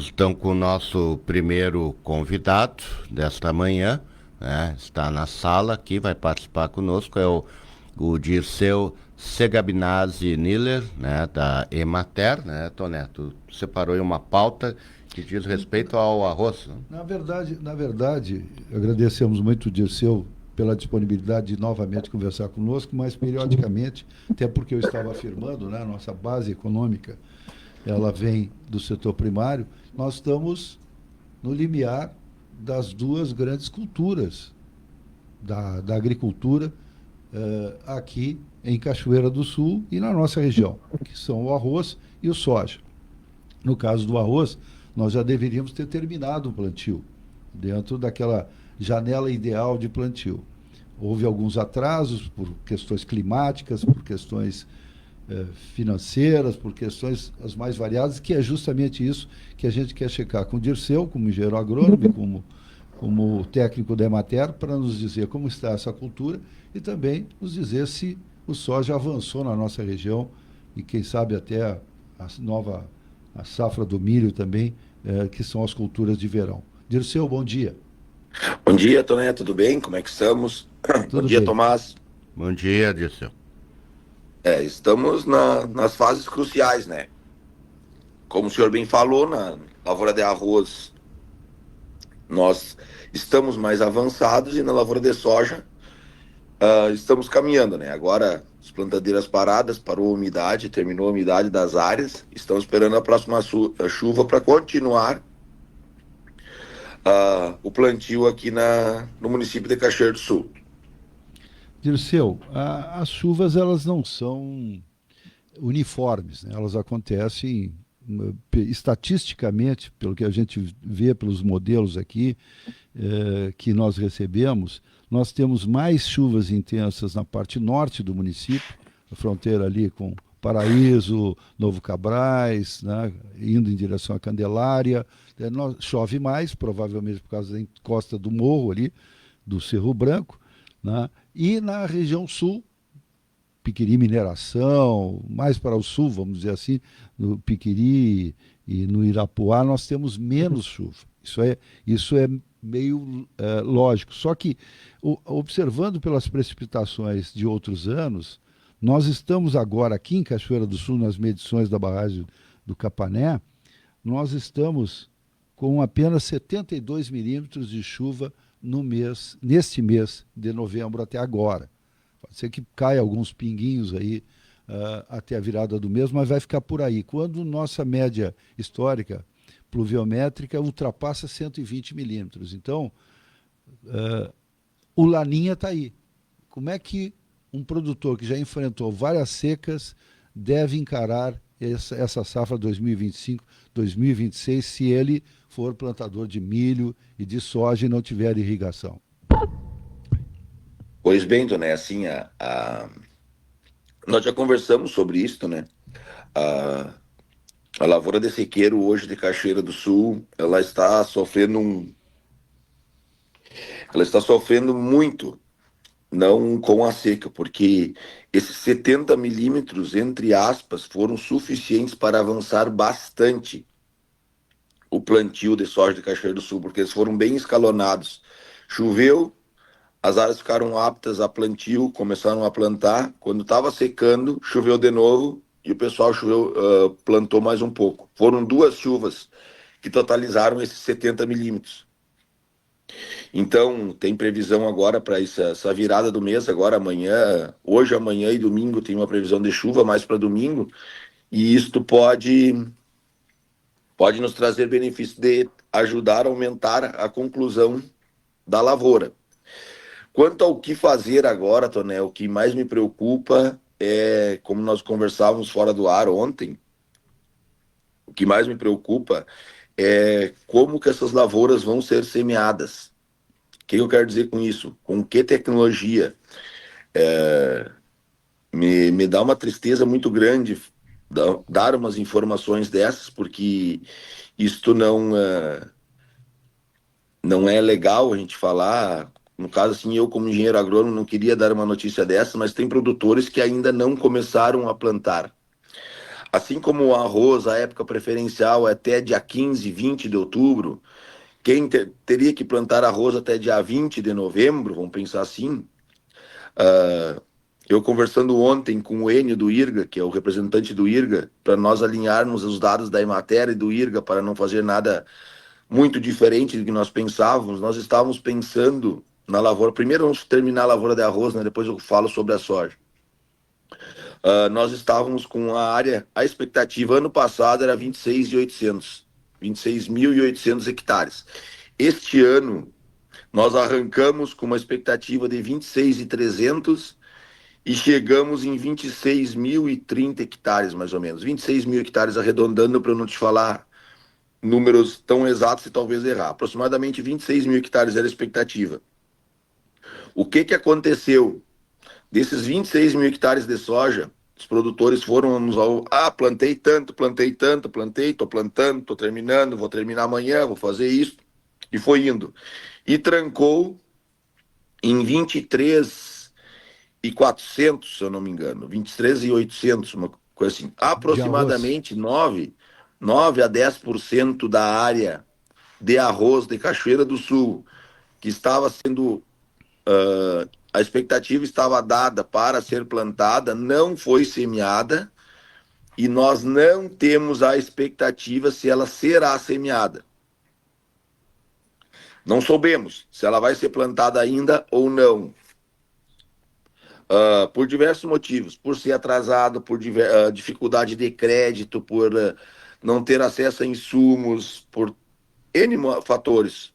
Estão com o nosso primeiro convidado desta manhã, né? Está na sala aqui, vai participar conosco, é o Dirceu Segabinazzi Niller, né, da Emater, né, Toneto? Separou aí uma pauta que diz respeito ao arroz, né? Na verdade, agradecemos muito o Dirceu pela disponibilidade de novamente conversar conosco, mas periodicamente, até porque eu estava afirmando, né, a nossa base econômica, ela vem do setor primário, nós estamos no limiar das duas grandes culturas da agricultura aqui em Cachoeira do Sul e na nossa região, que são o arroz e o soja. No caso do arroz, nós já deveríamos ter terminado o plantio, dentro daquela janela ideal de plantio. Houve alguns atrasos por questões climáticas, por questões financeiras, por questões as mais variadas, que é justamente isso que a gente quer checar com o Dirceu, como engenheiro agrônomo e como técnico da Emater, para nos dizer como está essa cultura e também nos dizer se o soja avançou na nossa região e quem sabe até a safra do milho também, que são as culturas de verão. Dirceu, bom dia. Bom dia, Toné, tudo bem? Como é que estamos? Bom Tudo dia, bem. Tomás. Bom dia, Dirceu. Estamos nas fases cruciais, né? Como o senhor bem falou, na lavoura de arroz nós estamos mais avançados e na lavoura de soja estamos caminhando, né? Agora as plantadeiras paradas, parou a umidade, terminou a umidade das áreas, estamos esperando a próxima chuva para continuar o plantio aqui no município de Cachoeiro do Sul. Dirceu, as chuvas elas não são uniformes, né? Elas acontecem estatisticamente, pelo que a gente vê pelos modelos aqui que nós recebemos, nós temos mais chuvas intensas na parte norte do município, a fronteira ali com Paraíso, Novo Cabrais, né, indo em direção à Candelária. Chove mais, provavelmente por causa da encosta do morro ali, do Cerro Branco, né? E na região sul, Piquiri Mineração, mais para o sul, vamos dizer assim, no Piquiri e no Irapuá, nós temos menos chuva. Isso é meio lógico. Só que, observando pelas precipitações de outros anos, nós estamos agora aqui em Cachoeira do Sul, nas medições da barragem do Capané, nós estamos com apenas 72 milímetros de chuva no mês, neste mês de novembro até agora. Pode ser que caia alguns pinguinhos aí até a virada do mês, mas vai ficar por aí. Quando nossa média histórica pluviométrica ultrapassa 120 milímetros. Então, o Laninha está aí. Como é que um produtor que já enfrentou várias secas deve encarar essa safra 2025, 2026, se ele for plantador de milho e de soja e não tiver irrigação? Pois bem, Toné, assim, nós já conversamos sobre isso, né? A, a lavoura de sequeiro hoje de Cachoeira do Sul, ela está sofrendo muito, não com a seca, porque esses 70 milímetros, entre aspas, foram suficientes para avançar bastante o plantio de soja de Cachoeira do Sul, porque eles foram bem escalonados. Choveu, as áreas ficaram aptas a plantio, começaram a plantar. Quando estava secando, choveu de novo e o pessoal plantou mais um pouco. Foram duas chuvas que totalizaram esses 70 milímetros. Então, tem previsão agora para essa virada do mês, agora amanhã, hoje, amanhã e domingo tem uma previsão de chuva mais para domingo, e isto pode nos trazer benefício de ajudar a aumentar a conclusão da lavoura. Quanto ao que fazer agora, Tonel, o que mais me preocupa é, como nós conversávamos fora do ar ontem, o que mais me preocupa é como que essas lavouras vão ser semeadas. O que eu quero dizer com isso? Com que tecnologia? Me dá uma tristeza muito grande dar umas informações dessas, porque isto não é legal a gente falar. No caso, assim, eu como engenheiro agrônomo não queria dar uma notícia dessa, mas tem produtores que ainda não começaram a plantar. Assim como o arroz, a época preferencial é até dia 15, 20 de outubro, quem teria que plantar arroz até dia 20 de novembro, vamos pensar assim. Eu conversando ontem com o Enio do IRGA, que é o representante do IRGA, para nós alinharmos os dados da Emater e do IRGA para não fazer nada muito diferente do que nós pensávamos. Nós estávamos pensando na lavoura. Primeiro vamos terminar a lavoura de arroz, né? Depois eu falo sobre a soja. Nós estávamos com a área, a expectativa ano passado era 26.800 hectares. Este ano nós arrancamos com uma expectativa de 26.300 e chegamos em 26.030 hectares, mais ou menos. 26 mil hectares arredondando, para eu não te falar números tão exatos e talvez errar. Aproximadamente 26 mil hectares era a expectativa. O que aconteceu? Desses 26 mil hectares de soja, os produtores foram nos... plantei tanto, tô plantando, tô terminando, vou terminar amanhã, vou fazer isso. E foi indo. E trancou em 23.400, se eu não me engano. 23.800, uma coisa assim. Aproximadamente 9 a 10% da área de arroz de Cachoeira do Sul, que estava sendo... a expectativa estava dada para ser plantada, não foi semeada, e nós não temos a expectativa se ela será semeada. Não soubemos se ela vai ser plantada ainda ou não. Por diversos motivos, por ser atrasado, por dificuldade de crédito, por não ter acesso a insumos, por N fatores,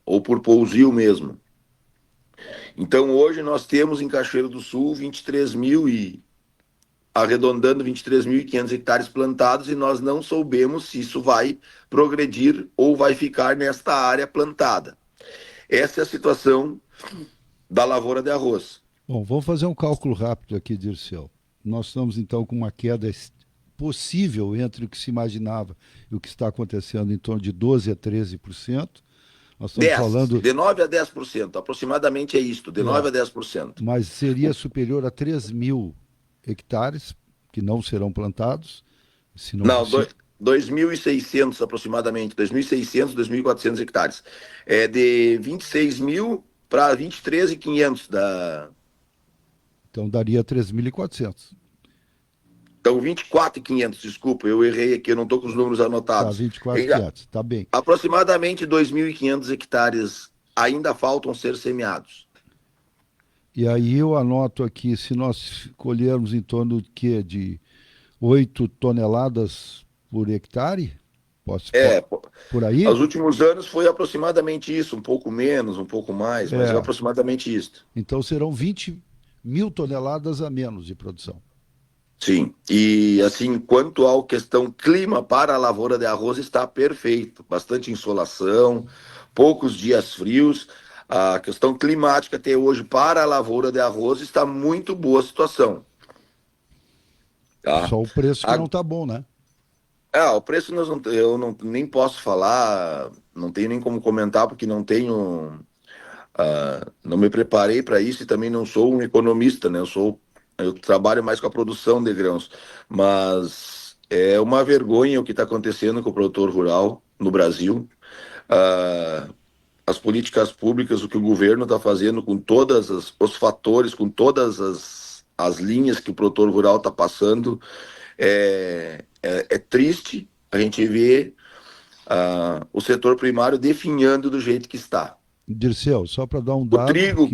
ou por pousio mesmo. Então, hoje nós temos em Cachoeiro do Sul 23 mil arredondando 23.500 hectares plantados, e nós não soubemos se isso vai progredir ou vai ficar nesta área plantada. Essa é a situação da lavoura de arroz. Bom, vamos fazer um cálculo rápido aqui, Dirceu. Nós estamos, então, com uma queda possível entre o que se imaginava e o que está acontecendo, em torno de 12% a 13%. Nós estamos falando... De 9% a 10%, aproximadamente é isto, de 9% a 10%. Mas seria superior a 3 mil hectares que não serão plantados? Se não, 2.600 aproximadamente, 2.600, 2.400 hectares. É de 26 mil para 23.500 da... Então daria 3.400. Então 24.500, desculpa, eu errei aqui, eu não estou com os números anotados. Tá, 24.500, tá bem. Aproximadamente 2.500 hectares ainda faltam ser semeados. E aí eu anoto aqui, se nós colhermos em torno de 8 toneladas por hectare, por aí? Nos últimos anos foi aproximadamente isso, um pouco menos, um pouco mais, mas é aproximadamente isso. Então serão 20 mil toneladas a menos de produção. Sim, e assim, quanto à questão clima para a lavoura de arroz, está perfeito. Bastante insolação, poucos dias frios. A questão climática até hoje para a lavoura de arroz está muito boa a situação. Tá? Só o preço que não está bom, né? O preço eu nem posso falar, não tenho nem como comentar, porque não tenho... não me preparei para isso e também não sou um economista, né? Eu trabalho mais com a produção de grãos, mas é uma vergonha o que está acontecendo com o produtor rural no Brasil. As políticas públicas, o que o governo está fazendo com todos os fatores, com todas as linhas que o produtor rural está passando, é triste a gente ver o setor primário definhando do jeito que está. Dirceu, só para dar um dado... O trigo,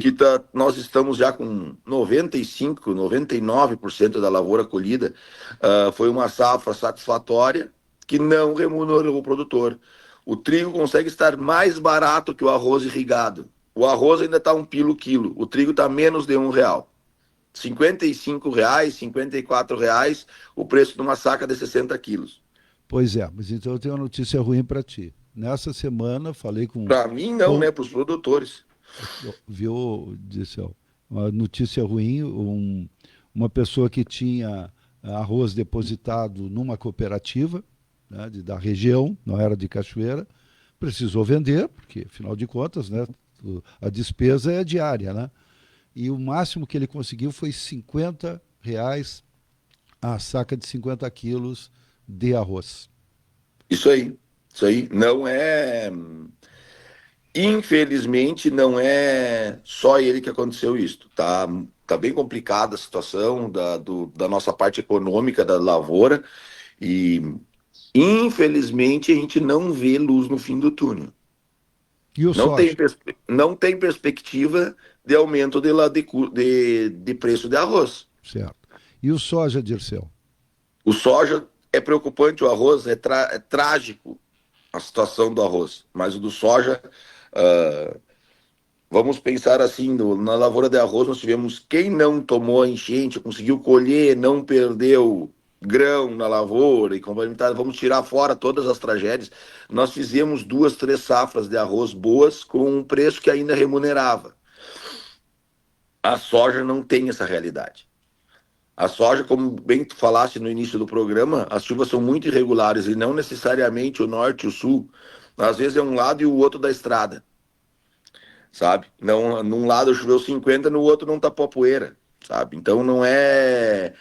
nós estamos já com 95%, 99% da lavoura colhida, foi uma safra satisfatória que não remunerou o produtor. O trigo consegue estar mais barato que o arroz irrigado. O arroz ainda está $1 o quilo, o trigo está menos de R$1. R$55, R$54 o preço de uma saca de 60 quilos. Pois é, mas então eu tenho uma notícia ruim para ti. Nessa semana falei com... Para mim não, né? Para os produtores. Viu, Dirceu? Uma notícia ruim, uma pessoa que tinha arroz depositado numa cooperativa, né, da região, não era de Cachoeira, precisou vender, porque afinal de contas, né, a despesa é diária, né? E o máximo que ele conseguiu foi R$50 A saca de 50 quilos de arroz. Isso aí. Isso aí. Não é. Infelizmente, não é só ele que aconteceu isso. Tá bem complicada a situação da nossa parte econômica da lavoura e, infelizmente, a gente não vê luz no fim do túnel. E o soja? Não tem perspectiva de aumento de preço de arroz. Certo. E o soja, Dirceu? O soja é preocupante, o arroz é trágico a situação do arroz, mas o do soja, ah, vamos pensar assim, na lavoura de arroz nós tivemos quem não tomou a enchente, conseguiu colher, não perdeu grão na lavoura e complementar, vamos tirar fora todas as tragédias. Nós fizemos 2, 3 safras de arroz boas com um preço que ainda remunerava. A soja não tem essa realidade. A soja, como bem tu falaste no início do programa, as chuvas são muito irregulares e não necessariamente o norte e o sul. Às vezes é um lado e o outro da estrada, sabe? Não, num lado choveu 50, no outro não tapou a poeira, sabe? Então não é,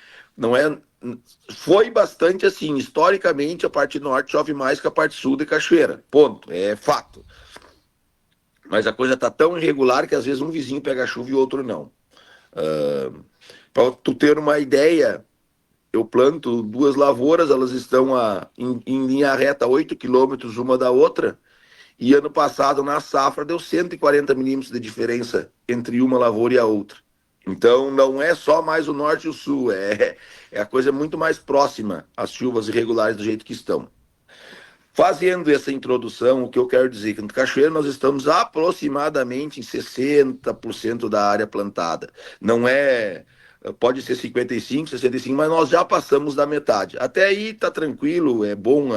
foi bastante assim, historicamente a parte norte chove mais que a parte sul de Cachoeira, ponto, é fato. Mas a coisa tá tão irregular que às vezes um vizinho pega chuva e o outro não. Para tu ter uma ideia, eu planto 2 lavouras, elas estão em linha reta 8 quilômetros uma da outra, e ano passado, na safra, deu 140 milímetros de diferença entre uma lavoura e a outra. Então, não é só mais o norte e o sul, é a coisa muito mais próxima às chuvas irregulares do jeito que estão. Fazendo essa introdução, o que eu quero dizer que no Cachoeiro nós estamos aproximadamente em 60% da área plantada. Não é, pode ser 55, 65, mas nós já passamos da metade. Até aí tá tranquilo, é bom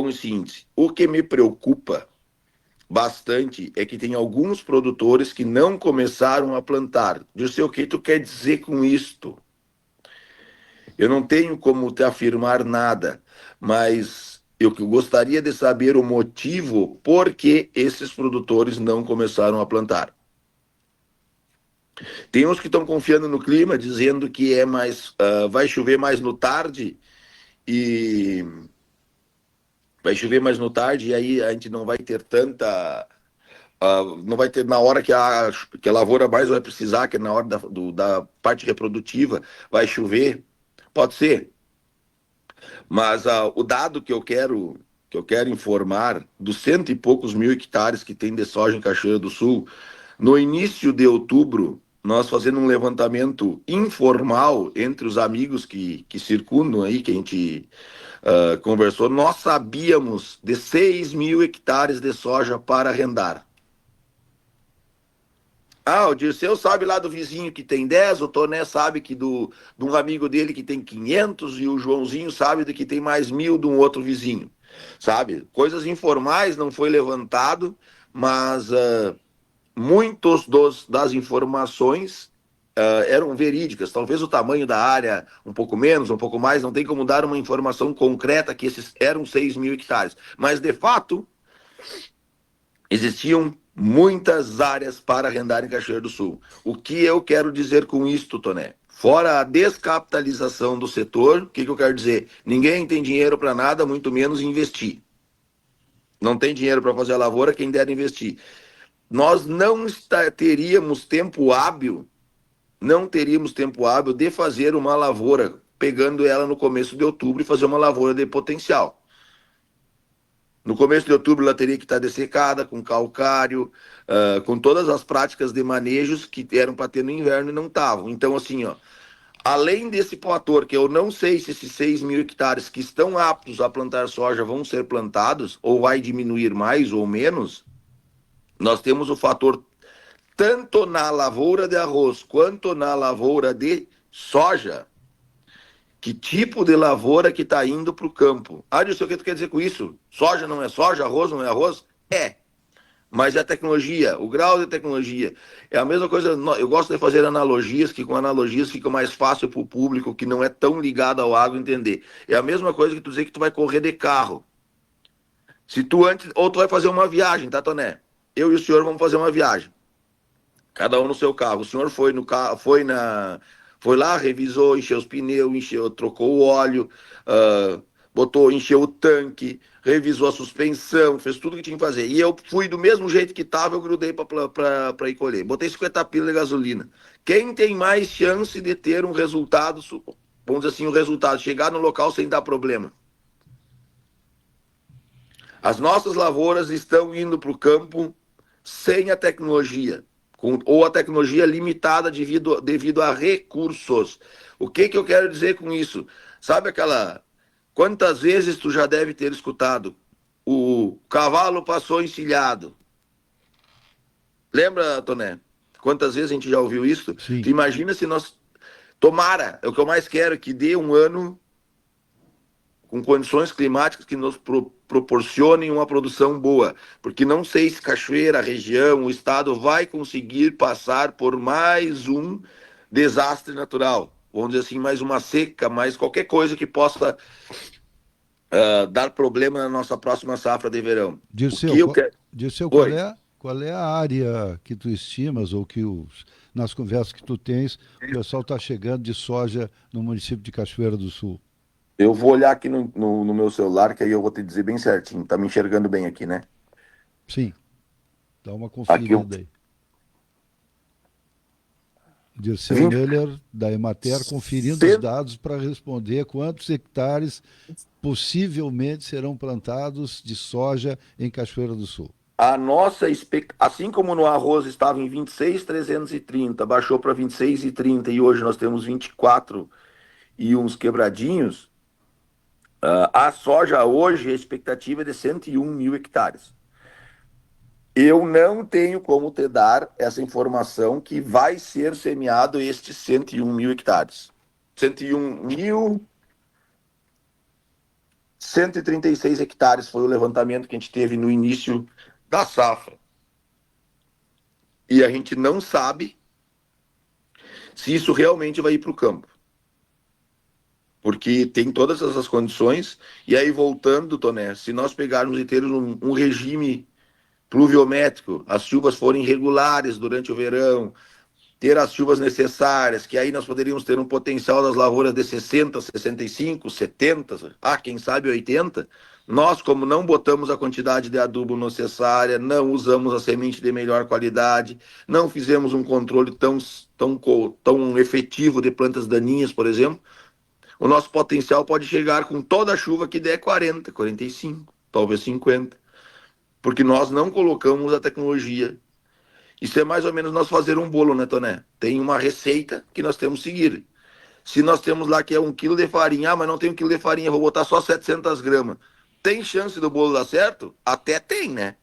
esse índice. O que me preocupa bastante é que tem alguns produtores que não começaram a plantar. Eu sei o que tu quer dizer com isto. Eu não tenho como te afirmar nada, mas eu gostaria de saber o motivo por que esses produtores não começaram a plantar. Tem uns que estão confiando no clima, dizendo que vai chover mais no tarde e e aí a gente não vai ter tanta. Não vai ter na hora que a lavoura mais vai precisar, que é na hora da parte reprodutiva, vai chover. Pode ser. Mas o dado que eu quero informar, dos 100 e poucos mil hectares que tem de soja em Cachoeira do Sul, no início de outubro, nós fazendo um levantamento informal entre os amigos que circundam aí, que a gente conversou, nós sabíamos de 6 mil hectares de soja para arrendar. O Dirceu sabe lá do vizinho que tem 10, o Toné sabe que de um amigo dele que tem 500 e o Joãozinho sabe de que tem mais 1.000 de um outro vizinho, sabe? Coisas informais, não foi levantado, mas muitos das informações eram verídicas. Talvez o tamanho da área um pouco menos, um pouco mais, não tem como dar uma informação concreta que esses eram 6 mil hectares. Mas, de fato, existiam muitas áreas para arrendar em Cachoeira do Sul. O que eu quero dizer com isto, Toné? Fora a descapitalização do setor, o que eu quero dizer? Ninguém tem dinheiro para nada, muito menos investir. Não tem dinheiro para fazer a lavoura, quem dera investir. Nós não teríamos tempo hábil de fazer uma lavoura, pegando ela no começo de outubro e fazer uma lavoura de potencial. No começo de outubro ela teria que estar dessecada, com calcário, com todas as práticas de manejos que eram para ter no inverno e não estavam. Então, assim, além desse fator, que eu não sei se esses 6 mil hectares que estão aptos a plantar soja vão ser plantados, ou vai diminuir mais ou menos, nós temos o fator, tanto na lavoura de arroz quanto na lavoura de soja, que tipo de lavoura que está indo para o campo. Adilson, o que tu quer dizer com isso? Soja não é soja, arroz não é arroz? É. Mas é a tecnologia, o grau de tecnologia. É a mesma coisa, eu gosto de fazer analogias, que com analogias fica mais fácil para o público que não é tão ligado ao agro entender. É a mesma coisa que tu dizer que tu vai correr de carro. Ou tu vai fazer uma viagem, tá, Toné? Eu e o senhor vamos fazer uma viagem. Cada um no seu carro. O senhor foi Foi lá, revisou, encheu os pneus, trocou o óleo, encheu o tanque, revisou a suspensão, fez tudo que tinha que fazer. E eu fui do mesmo jeito que estava, eu grudei para ir colher. Botei 50 pila de gasolina. Quem tem mais chance de ter um resultado, vamos dizer assim, chegar no local sem dar problema? As nossas lavouras estão indo para o campo sem a tecnologia, ou a tecnologia limitada devido a recursos. O que eu quero dizer com isso? Sabe quantas vezes tu já deve ter escutado? O cavalo passou encilhado. Lembra, Toné? Quantas vezes a gente já ouviu isso? Sim. Tu imagina se nós... Tomara, é o que eu mais quero, que dê um ano com condições climáticas que nos proporcionem uma produção boa. Porque não sei se Cachoeira, a região, o estado vai conseguir passar por mais um desastre natural. Vamos dizer assim, mais uma seca, mais qualquer coisa que possa dar problema na nossa próxima safra de verão. Dirceu, qual é a área que tu estimas, ou que nas conversas que tu tens, o pessoal está chegando de soja no município de Cachoeira do Sul? Eu vou olhar aqui no meu celular, que aí eu vou te dizer bem certinho. Tá me enxergando bem aqui, né? Sim. Dá uma conferida aí. Dirceu Miller, da Emater, conferindo os dados para responder quantos hectares possivelmente serão plantados de soja em Cachoeira do Sul. A nossa assim como no arroz estava em 26.330, baixou para 26.30 e hoje nós temos 24 e uns quebradinhos, a soja hoje, a expectativa é de 101 mil hectares. Eu não tenho como te dar essa informação que vai ser semeado estes 101 mil hectares. 101.136 hectares foi o levantamento que a gente teve no início da safra. E a gente não sabe se isso realmente vai ir para o campo. Porque tem todas essas condições. E aí, voltando, Toné, se nós pegarmos e termos um regime pluviométrico, as chuvas forem regulares durante o verão, ter as chuvas necessárias, que aí nós poderíamos ter um potencial das lavouras de 60, 65, 70, quem sabe 80, nós, como não botamos a quantidade de adubo necessária, não usamos a semente de melhor qualidade, não fizemos um controle tão efetivo de plantas daninhas, por exemplo, o nosso potencial pode chegar com toda a chuva que der 40, 45, talvez 50. Porque nós não colocamos a tecnologia. Isso é mais ou menos nós fazer um bolo, né, Toné? Tem uma receita que nós temos que seguir. Se nós temos lá que é 1 quilo de farinha, mas não tem 1 quilo de farinha, vou botar só 700 gramas. Tem chance do bolo dar certo? Até tem, né?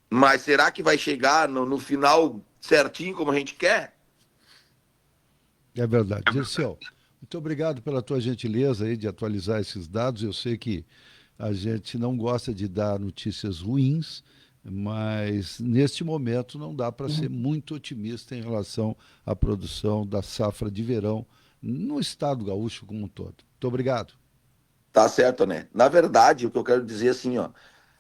Mas será que vai chegar no final certinho como a gente quer? É verdade. Dirceu, muito obrigado pela tua gentileza aí de atualizar esses dados. Eu sei que a gente não gosta de dar notícias ruins, mas neste momento não dá para ser muito otimista em relação à produção da safra de verão no estado gaúcho como um todo. Muito obrigado. Tá certo, né? Na verdade, o que eu quero dizer assim, ó,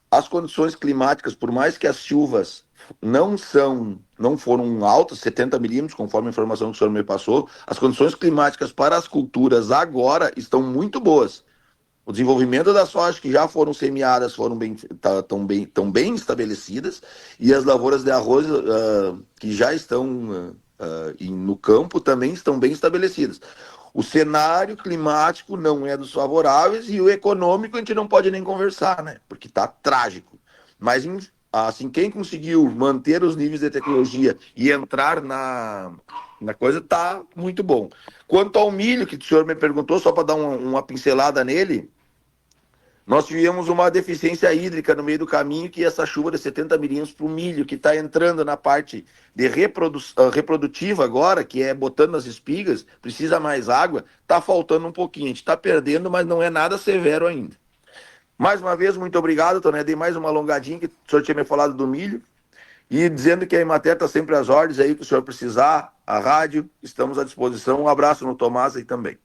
as condições climáticas, por mais que as chuvas não foram altas, 70 milímetros, conforme a informação que o senhor me passou, as condições climáticas para as culturas agora estão muito boas. O desenvolvimento das sojas que já foram semeadas estão bem estabelecidas, e as lavouras de arroz que já estão no campo também estão bem estabelecidas. O cenário climático não é dos favoráveis, e o econômico a gente não pode nem conversar, né? Porque está trágico. Mas assim, quem conseguiu manter os níveis de tecnologia e entrar na coisa está muito bom. Quanto ao milho, que o senhor me perguntou, só para dar uma pincelada nele, nós tivemos uma deficiência hídrica no meio do caminho, que essa chuva de 70 milímetros para o milho, que está entrando na parte de reprodutiva agora, que é botando as espigas, precisa mais água, está faltando um pouquinho. A gente está perdendo, mas não é nada severo ainda. Mais uma vez, muito obrigado, Toné. Dei mais uma alongadinha, que o senhor tinha me falado do milho. E dizendo que a Emater está sempre às ordens aí, que o senhor precisar, a rádio, estamos à disposição. Um abraço no Tomás aí também.